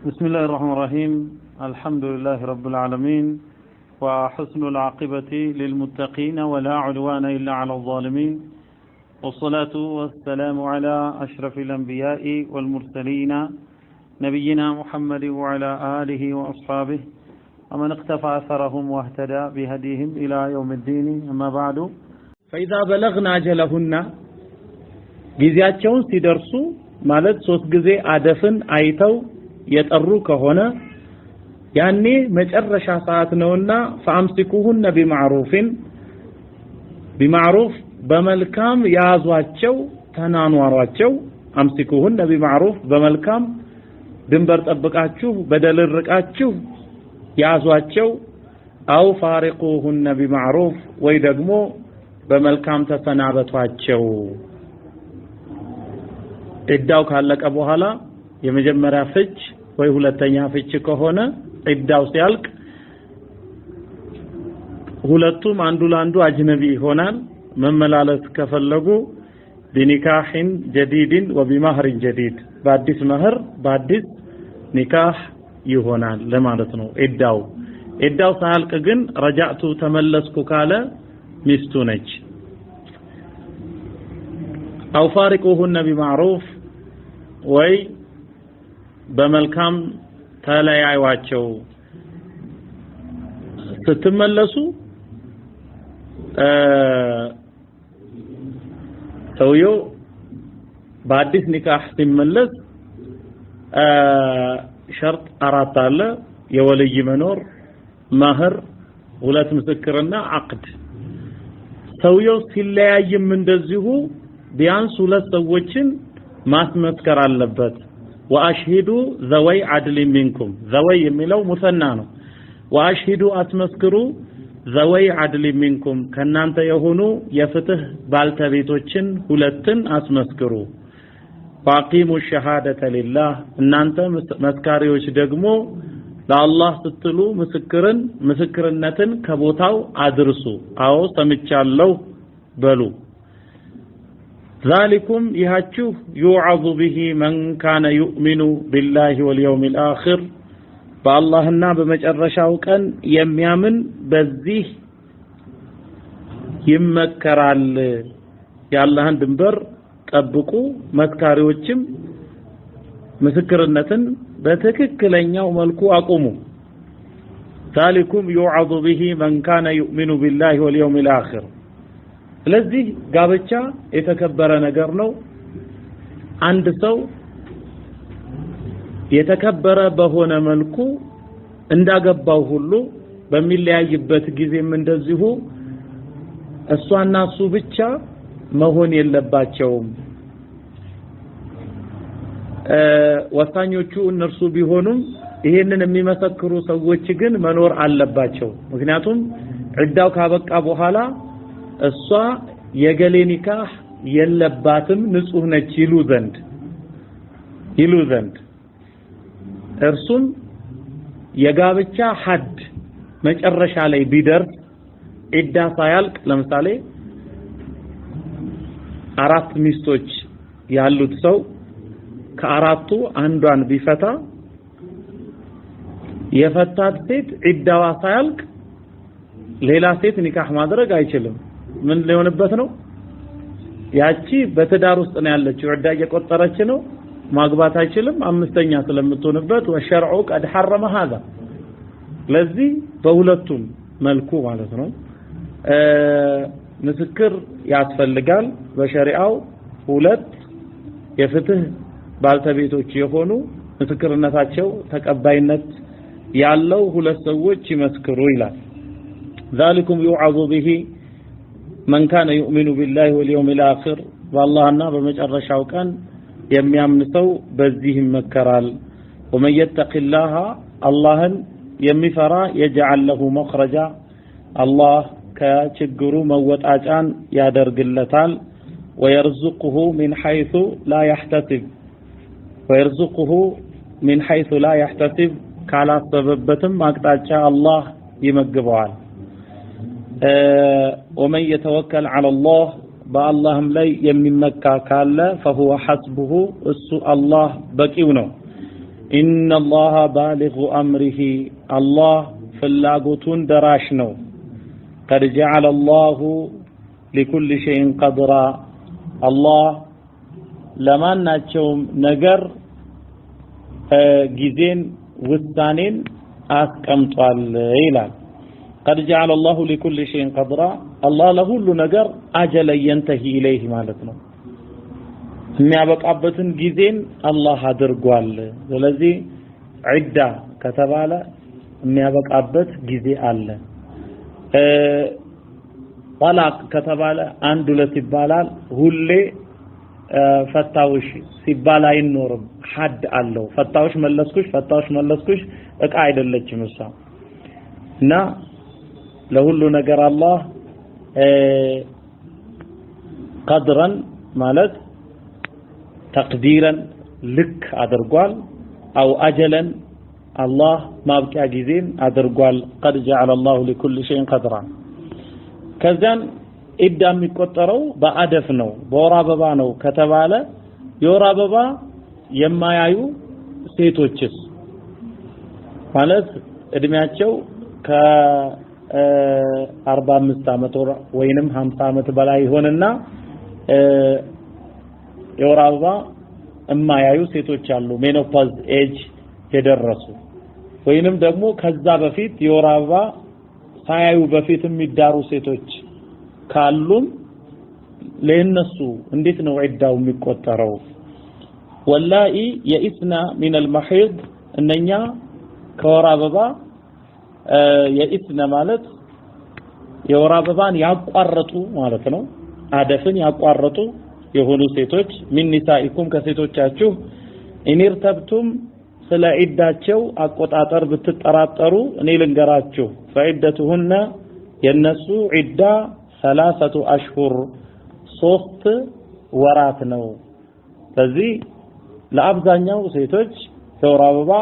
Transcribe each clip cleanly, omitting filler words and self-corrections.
بسم الله الرحمن الرحيم الحمد لله رب العالمين وحسن العاقبة للمتقين ولا عدوان إلا على الظالمين والصلاة والسلام على أشرف الأنبياء والمرسلين نبينا محمد وعلى آله وأصحابه ومن اقتفى أثرهم واهتدى بهديهم إلى يوم الدين أما بعد فإذا بلغنا أجلهن ጊዜያቸውን ሲደርሱ ማለት 3 ጊዜ አደፍን አይተው የጠሩ ከሆነ ያኔ መጨረሻ ሰዓት ነውና فامسكوهن بمعروف በመልካም ያዟቸው ተናኗሯቸው امسكوهن بمعروف በመልካም ድንበር ጠብቃችሁ በደል ርቃችሁ ያዟቸው አው فارقوهن بمعروف ወይ ደግሞ በመልካም ተሰናበቷቸው እዳው ካለቀ በኋላ የመጀመሪያ ፍች ወይ ሁለተኛ ፍች ከሆነ እዳው ሲያልቅ ሁለቱም አንዱ ለአንዱ አጅነቢ ይሆናል መመላለስ ከፈለጉ بنكاح جديد وبمهر جديد በአዲስ መህር በአዲስ ኒካህ ይሆናል ለማለት ነው እዳው ሳያልቅ ግን ረጃዕቱ ተመለስኩ ካለ ሚስቱ ነች أو فارقوهن بمعروف ወይ በመልካም ተለያዩዋቸው ስትመለሱ ሰውየው በአዲስ ኒካህ ሲመለስ ሸርጥ 4 አለ የወልይ መኖር ማህር ሁለት ምስክርና አቅድ ሰውየው ሲለያይም እንደዚሁ ቢያንስ ሁለት ሰዎችን ማስመስከር አለበት ወአሽሂዱ ዘወይ አድል ሚንኩም ዘወይ የሚለው ሙሰና ነው ወአሽሂዱ አስመስክሩ ዘወይ አድል ሚንኩም ከናንተ የሆኑ የፍትህ ባልተቤቶችን ሁለትን አስመስክሩ ወአቂሙ ሸሃደተ ሊላህ እናንተ መስካሪዎች ደግሞ ለአላህ ስትሉ ምስክርነትን ከቦታው አድርሱ አዎ ሰምቻለሁ በሉ ذلكم يهچو يوعظ به من كان يؤمن بالله واليوم الآخر بالله بمجرشاو ቀን የሚያምን በዚህ ይመከራል ያላህን ድንበር ጠብቁ መስካሪዎችም ምስክርነትን በትክክለኛው መልኩ አቁሙ ذلكم يوعظ به من كان يؤمن بالله واليوم الآخر ስለዚህ ጋብቻ የተከበረ ነገር ነው አንድ ሰው የተከበረ በሆነ መልኩ እንዳገባው ሁሉ በሚለያይበት ጊዜም እንደዚሁ እሷና እሱ ብቻ መሆን የለባቸውም ወሳኞቹ እነርሱ ቢሆኑም ይሄንን የሚመሰክሩ ሰዎች ግን መኖር አለባቸው ምክንያቱም ዕዳው ካበቃ በኋላ እሷ የገሌ ኒካህ የለባትም ንጹህ ነች ይሉ ዘንድ እርሱም የጋብቻ ሐድ መጨረሻ ላይ ቢደርስ ዕዳ ሳያልቅ ለምሳሌ 4 ሚስቶች ያሉት ሰው ከአራቱ አንዷን ቢፈታ የፈታት ሴት ዕዳዋ ሳያልቅ ሌላ ሴት ኒካህ ማድረግ አይችልም ምን ሊሆንበት ነው ያቺ በትዳር ውስጥ ነው ያለችው ዕዳ እየቆጠረች ነው ማግባት አይችልም አምስተኛ ስለምትሆንበት ወሸርዑ ቀድ حرم هذا ለዚህ በሁለቱም መልኩ ማለት ነው ምስክር ያስፈልጋል በሸሪዓው ሁለት የፍትህ ባልተቤቶች የሆኑ ምስክርነታቸው ተቀባይነት ያለው ሁለት ሰዎች ይመስክሩ ይላል ذلكم يوعظ به من كان يؤمن بالله واليوم الآخر والله በመጨረሻው ቀን የሚያምን ሰው በዚህ ይመከራል ومن يتق الله اللهን የሚፈራ يجعل له مخرجا الله ከችግሩ መወጣጫን ያደርግለታል ويرزقه من حيث لا يحتسب ካላሰበበትም አቅጣጫ አላህ ይመግበዋል ومن يتوكل على الله በአላህም ላይ የሚመካ ካለ فهو حسبه እሱ አላህ በቂው ነው إن الله بالغ أمره الله فلاغوتون دراش نو قد جعل الله لكل شيء قدرا الله لما ناتشوم نجر جزين وستانين أسكمتوال إيلان قد جعل الله لكل شيء قدرا الله له كل نجر أجل ينتهي إليه مالتنا የሚያበቃበትን ጊዜን አላህ አድርጓል ስለዚህ ዒዳ ከተባለ የሚያበቃበት ጊዜ አለ ጠላቅ ከተባለ አንድ ሁለት ይባላል ሁሌ ፈታውሽ ሲባል አይኖርም ሐድ አለው ፈታውሽ መለስኩሽ እቃ አይደለችም እሷ እና ለሁሉ ነገር አላህ ቀድረን ማለት تقديرا لك أدرقال أو أجلا الله ما بكى جزين أدرقال قد جعل الله لكل شيء قدرا كذن إدى مكترو بأدفنو بوراببانو كتبالا يوراببا يما يايو سيتوچس ማለት እድሜያቸው ከ45 ዓመት ወይንም 50 ዓመት በላይ ሆነና የወር አበባ እማያዩ ሴቶች አሉ ሜኖፖዝ ኤጅ የደረሱ ወይንም ደግሞ ከዛ በፊት የወር አበባ ሳያዩ በፊት የሚዳሩ ሴቶች ካሉም ለነሱ እንዴት ነው ዒዳው የሚቆጠረው ወላሂ የኢስና ሚን المحيض እነኛ ከወር አበባ የኢስና ማለት የወር አበባን ያቋረጡ ማለት ነው አደፍን ያቋረጡ የሆኑ ሴቶች ምን ንሳኢኩም ከሴቶቻችሁ ኢንርተብቱም ስለ ዒዳቸው አቆጣጠር ብትጠራጠሩ እኔ ልንገራችሁ ፈዒደቱሁነ የነሱ ዒዳ 3 አሽሁር 3 ወራት ነው ስለዚህ ለአብዛኛው ሴቶች የወር አበባ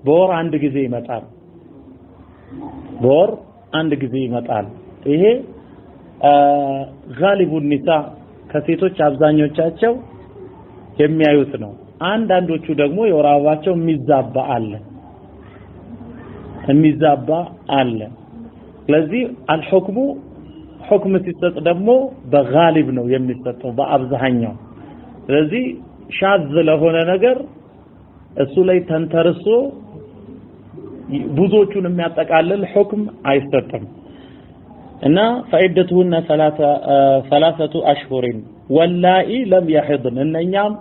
በወር አንድ ጊዜ ይመጣል ይሄ ጋሊቡ ኒሳ ከሴቶች አብዛኞቻቸው የሚያዩት ነው አንዳንዶቹ ደግሞ የወር አበባቸው የሚዛባ አለ ስለዚህ አልሁክሙ ሁክም ሲሰጥ ደግሞ በጋሊብ ነው የሚሰጠው በአብዛኛው ስለዚህ ሻዝ ለሆነ ነገር እሱ ላይ ተንተርሶ ብዙዎቹን የሚያጠቃልል ሁክም አይሰጥም እና فعدتهن 3 أشهر واللائي لم يحضن እነኛም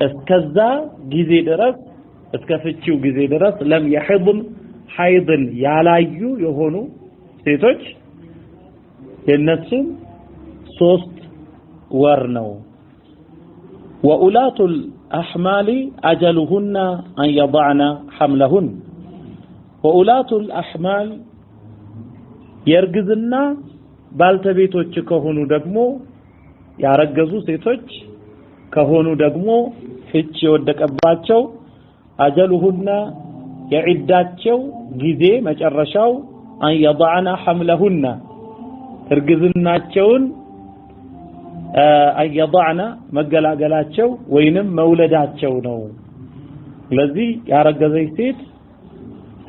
እስከዛ ጊዜ ድረስ እስከፍቺው ጊዜ ድረስ لم يحضن حيضን ያላዩ የሆኑ ሴቶች የነሱም 3 ወር ነው وأولات الأحمال أجلهن أن يضعن حملهن وأولات الأحمال የርግዝና ባልተቤቶች ከሆኑ ደግሞ ያረገዙ ሴቶች ከሆኑ ደግሞ ፍች የወደቀባቸው አጀሉሁና የዒዳቸው ጊዜ መጨረሻው አን يضعن حملهن እርግዝናቸውን አን يضعن መገላገላቸው ወይንም መውለዳቸው ነው ስለዚህ ያረገዘች ሴት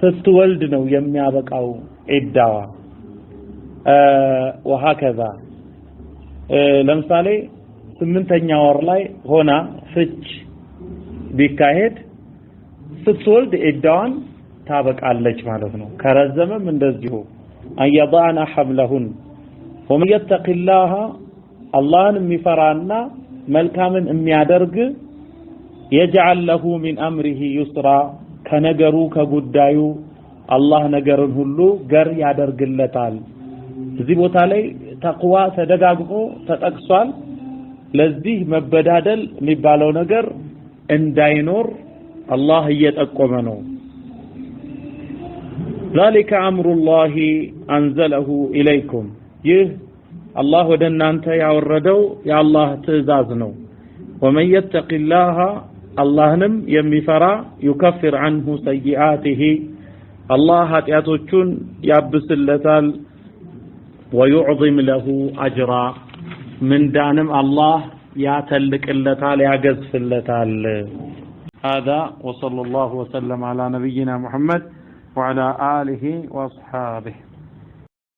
ስትወልድ ነው የሚያበቃው ዒዳዋ وهكذا ለምሳሌ 8ኛ ወር ላይ ሆና ፍች ቢካሄድ ስትወልድ ዒዳዋን ታበቃለች ማለት ነው ከረዘመም እንደዚሁ አያضعن حملهن ومن يتق الله አላህን የሚፈራና መልካምን የሚያደርግ يجعل له من امره يسرا ከነገሩ ከጉዳዩ አላህ ነገርን ሁሉ ገር ያደርግለታል እዚህ ቦታ ላይ ተቅዋ ተደጋግሞ ተጠቅሷል ለዚህ መበዳደል የሚባለው ነገር እንዳይኖር አላህ እየጠቆመ ነው ذلك امر الله انزله اليكم ይህ አላህ ወደ እናንተ ያወረደው የአላህ ትእዛዝ ነው ومن يتق الله አላህንም የሚፈራ يكفر عنه سيئاته አላህ ኃጢያቶቹን ያብስለታል ويعظم له اجرا من دانم الله يا تلقلታል ያገዝፍለታል هذا وصلى الله وسلم على نبينا محمد وعلى آله وأصحابه